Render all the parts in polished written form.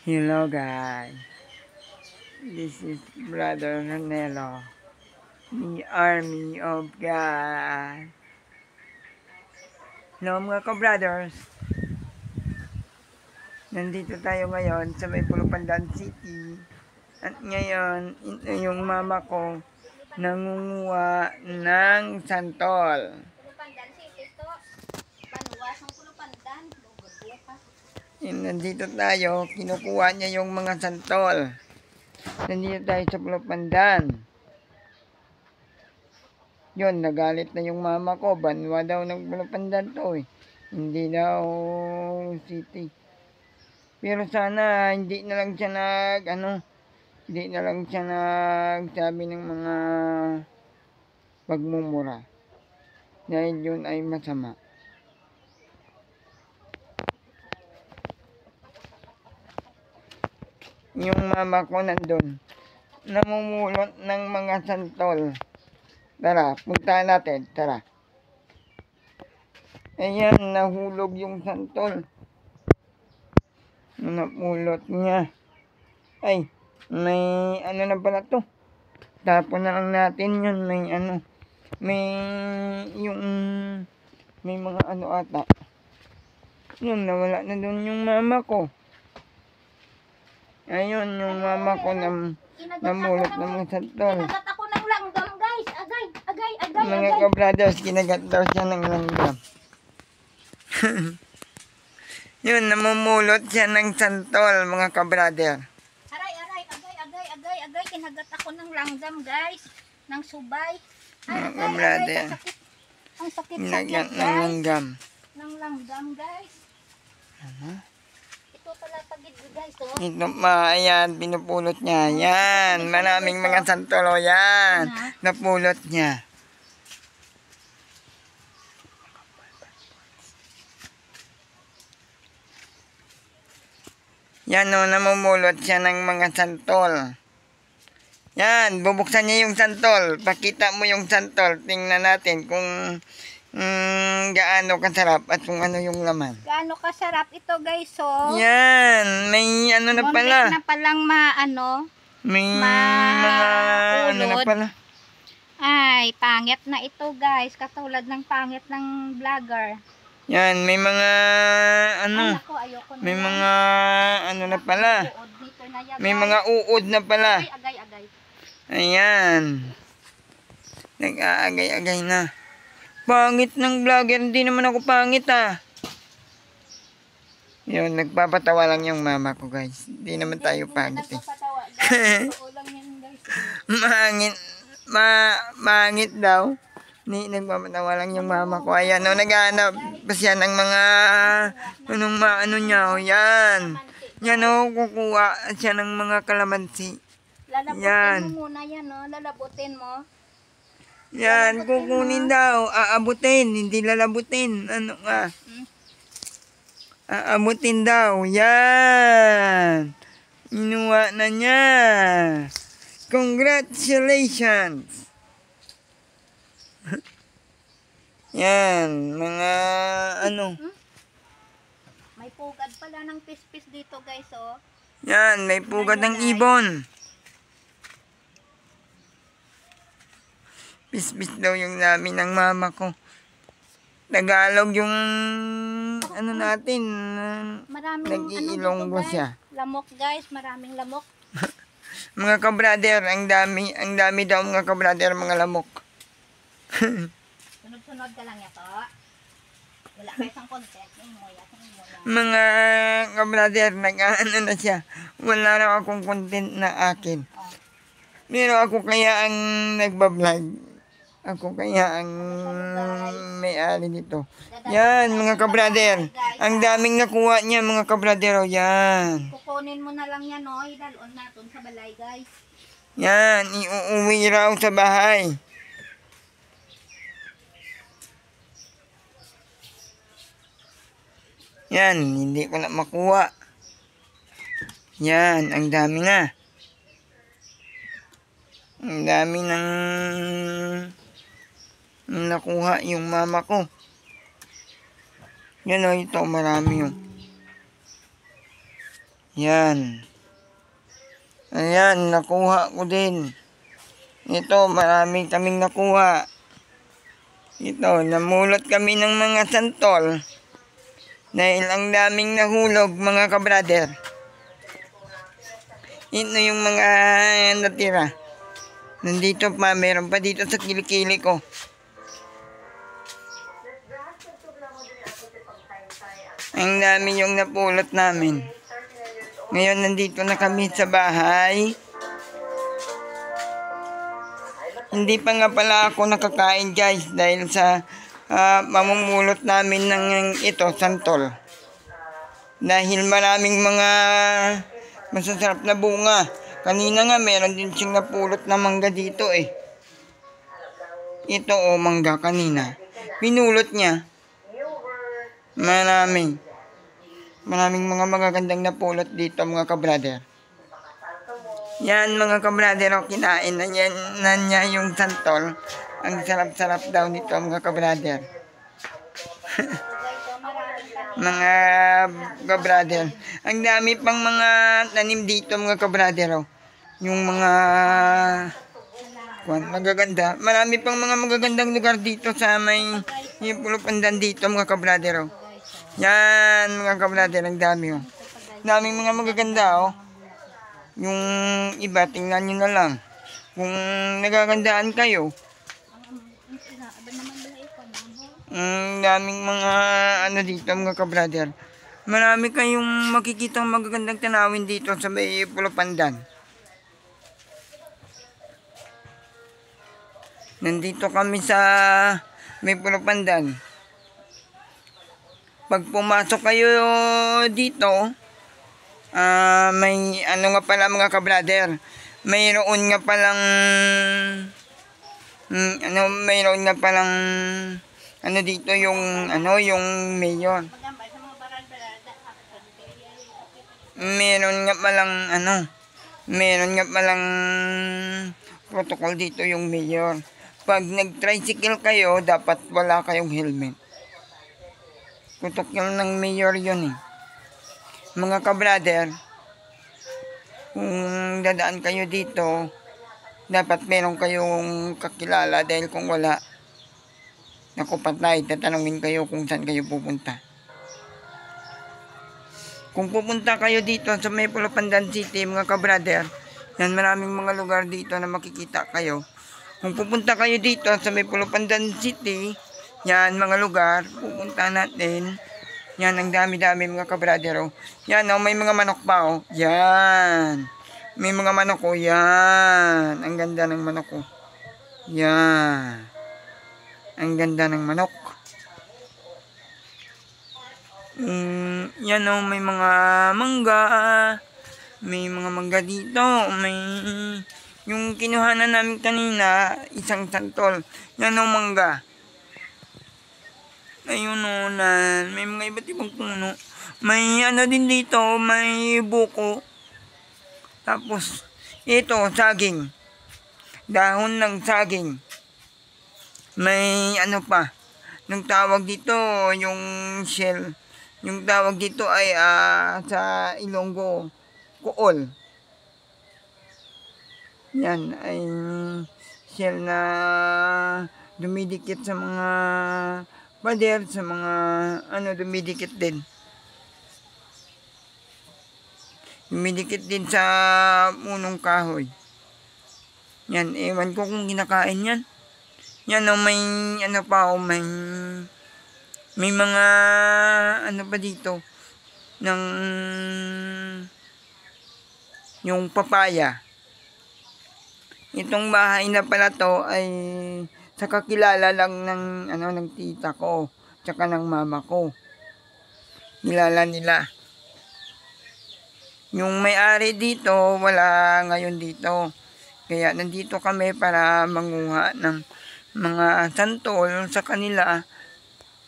Hello guys, this is Brother Ranelo, the Army of God. Hello mga ka-brothers, nandito tayo ngayon sa may Pulupandan City. At ngayon, ito yung mama ko nangunguha ng santol. Pulupandan City to. Panuwas ng Pulupandan. Nandito tayo, kinukuha niya yung mga santol. Nandito tayo sa Pulupandan. Yun, nagalit na yung mama ko. Banwa daw ng Pulupandan to eh. Hindi daw city. Pero sana hindi na lang siya hindi na lang siya nagsabi ng mga pagmumura. Dahil yun ay masama. Yung mama ko nandun, namumulot ng mga santol. Tara, punta natin, tara. Ayan, nahulog yung santol. Napulot niya. Ay, may ano na pala to. Tapon na lang natin yun. May mga ano ata. Yun, nawala na doon yung mama ko. Ayun, yung mama ko namulot ng mga santol. Kinagat ako ng langgam, guys. Agay. Mga ka-brothers, kinagat daw siya ng langgam. Yun, namumulot siya ng santol, mga ka-brother. Agay. Kinagat ako ng langgam, guys. Ng subay. Mga ka-brother. Ang sakit, Kinagat ng guys. langgam. Ng langgam, guys. Ano? Ito pala pagid, guys. Oh. Ito ayan, pinupulot niya. Yan, maraming mga santol, o yan. Napulot niya. Yan o, namumulot siya ng mga santol. Yan, bubuksan niya yung santol. Pakita mo yung santol. Tingnan natin kung gaano kasarap at kung ano yung laman. Gaano kasarap ito, guys, oh. Yan, may ano na pala. Muntik na palang May mga ano na pala. Ay, pangit na ito, guys. Katulad ng pangit ng vlogger. Yan, may mga ano. Ay, naku, ayoko na May yan. mga ano na pala. Uod dito na yan, May guys. mga uod na pala. Agay. Ayan. Nag-aagay-agay na. Pangit ng vlogger. Hindi naman ako pangit ah. Yun, nagpapatawa lang yung mama ko guys. Hindi naman tayo pangit eh. Nagpapatawa, guys. Totoo lang yan, guys. Mangit daw. Nagpapatawa lang yung mama ko. Ayan o, naghahanap pa siya ng mga ano niya o. Yan. Yan o, kukuha siya ng mga kalamansi. Lalabutin mo muna yan, no? Lalabutin mo. Yan, kukunin daw. Aabutin, hindi lalabutin. Ano nga? Aabutin daw. Yan. Inuwa na niya. Congratulations. Yan, mga ano. May pugad pala ng pispis dito, guys, oh. Yan, may pugad ng ibon. Pispis daw yung namin ng mama ko. Tagalog yung ano natin. Maraming Nag-iilonggo dito, guys. siya. Lamok, guys. Maraming lamok. Mga ka-brother, ang dami daw mga ka-brother, mga lamok. Sunod-sunod ka lang ito. Wala kayo isang content. Mga ka-brother, nag-ano na siya. Wala na akong content na akin. Pero ako kaya ang nagbablog. Ako kaya ang may-ari nito. Yan, mga ka-brother. Ang daming nakuha niya, mga ka-brother. O, yan. Kukunin mo na lang yan, no? Idalon natin sa balay, guys. Yan, iuuwi raw sa bahay. Yan, hindi ko na makuha. Yan, ang dami na. Ang dami ng nakuha yung mama ko. Yan o, ito, marami yun. Yan. Ayan, nakuha ko din. Ito, marami kaming nakuha. Ito, namulot kami ng mga santol. Dahil ang daming nahulog, mga kabrader. Ito yung mga natira. Nandito pa, meron pa dito sa kilikili ko. Ang dami yung napulot namin. Ngayon, nandito na kami sa bahay. Hindi pa nga pala ako nakakain, guys, dahil sa mamumulot namin ng ito, santol. Dahil maraming mga masasarap na bunga. Kanina nga, meron din siyang napulot na mangga dito eh. Ito mangga kanina. Pinulot niya. Maraming mga magagandang napulot dito, mga kabrader. Yan, mga kabrader, kinain na niya yung santol. Ang sarap-sarap daw nito, mga kabrader. Mga kabrader. Ang dami pang mga tanim dito, mga kabrader. Yung mga magaganda. Marami pang mga magagandang lugar dito sa may Pulupandan dito, mga kabrader. Yan, mga kabrader, ang dami. Daming mga magaganda, Yung iba, tingnan nyo na lang. Kung nagagandaan kayo. Daming mga dito, mga kabrader. Marami kayong makikitang magagandang tanawin dito sa may Pulupandan. Nandito kami sa may Pulupandan. Pag pumasok kayo dito, may nga pala, mga kabrader, mayroon nga palang dito yung yung mayor. Meron nga palang protocol dito yung mayor. Pag nag-tricycle kayo, dapat wala kayong helmet. Protocol ng mayor yun eh. Mga kabrader, kung dadaan kayo dito, dapat meron kayong kakilala, dahil kung wala, naku patay, tatanungin kayo kung saan kayo pupunta. Kung pupunta kayo dito sa may Pulupandan City, mga kabrader, yan, maraming mga lugar dito na makikita kayo. Kung pupunta kayo dito sa may Pulupandan City, yan, mga lugar, pupunta natin. Yan, ang dami-dami, mga kabrader. Yan, may mga manok pa, Yan. May mga manok, Yan. Ang ganda ng manok, Yan. Ang ganda ng manok. Yan, may mga mangga. May mga mangga dito. May yung kinuhanan namin kanina, isang santol. Yan, mangga. Ayun, may mga iba't ibang puno. May din dito, may buko. Tapos, ito, saging. Dahon ng saging. May pa. Yung tawag dito, yung shell. Yung tawag dito ay sa Ilonggo, kuol. Yan, ay shell na dumidikit sa mga pader, sa mga dumidikit din. Dumidikit din sa punong kahoy. Yan, ewan ko kung kinakain yan. Yan, may may mga pa dito ng yung papaya. Itong bahay na pala to ay sa kakilala lang ng tita ko, tsaka ng mama ko. Kilala nila. Yung may-ari dito, wala ngayon dito. Kaya nandito kami para manguha ng mga santol sa kanila.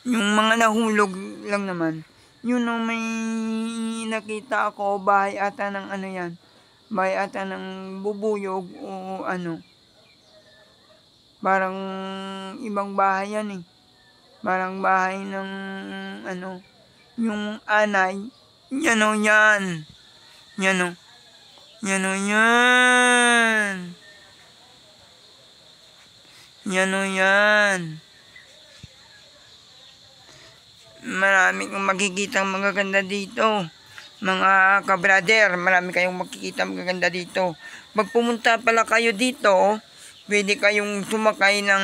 Yung mga nahulog lang naman. Yun, may nakita ako, bahay ata ng yan. Bahay ata ng bubuyog o Parang ibang bahay yan eh. Parang bahay ng yung anay. Yan. Yan o. Yan o yan. Yan o yan. Marami kang makikita magaganda dito. Mga ka-brother, marami kayong makikita magaganda dito. Pag pumunta pala kayo dito, pwede kayong sumakay ng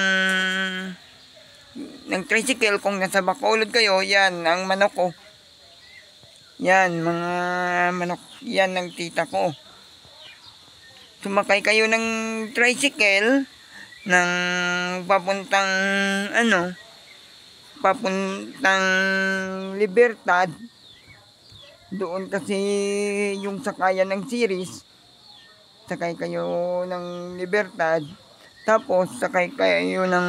tricycle kung nasa Bacolod kayo. Yan, ang manok ko. Yan, mga manok. Yan ang tita ko. Sumakay kayo ng tricycle ng papuntang papuntang Libertad. Doon kasi yung sakayan ng series. Sakay kayo ng Libertad. Tapos sakay kayo ng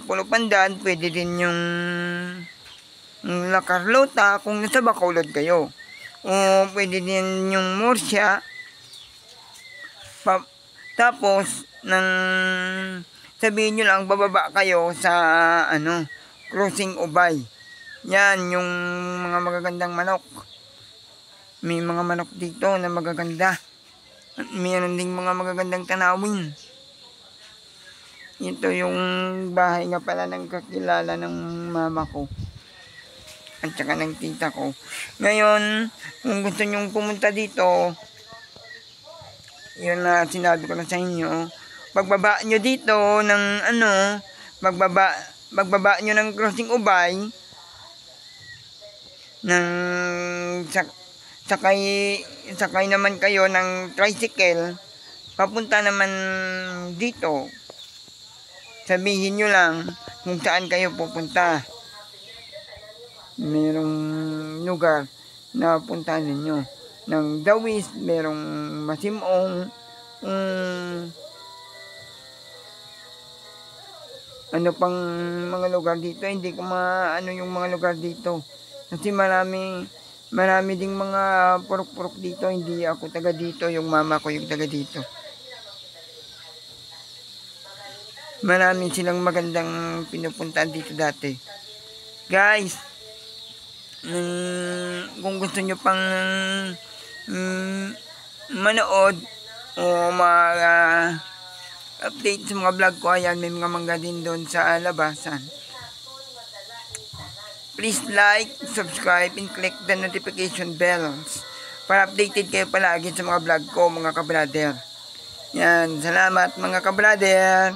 Pulo Pandan. Pwede din yung La Carlota kung nasa Bacolod kayo. O pwede din yung Murcia. Tapos sabihin nyo lang bababa kayo sa Crossing Ubay. Yan yung mga magagandang manok. May mga manok dito na magaganda. At mayroon ding mga magagandang tanawin. Ito yung bahay nga pala ng kakilala ng mama ko. At saka ng tita ko. Ngayon, kung gusto nyong pumunta dito, yun na sinabi ko na sa inyo. Pagbaba nyo dito ng pagbaba nyo ng Crossing Ubay, sakay naman kayo ng tricycle, papunta naman dito. Sabihin nyo lang kung saan kayo pupunta. Merong lugar na puntahan ninyo. Ng Dawis, merong Masimong, ano pang mga lugar dito. Hindi ko maano yung mga lugar dito. Kasi marami ding mga purok-purok dito. Hindi ako taga dito. Yung mama ko yung taga dito. Marami silang magandang pinupuntahan dito dati. Guys, kung gusto nyo pang manood o update sa mga vlog ko, ayan, may mga mangga din doon sa labasan. Please like, subscribe, and click the notification bells para updated kayo palagi sa mga vlog ko, mga ka-brother. Yan, salamat mga ka-brother.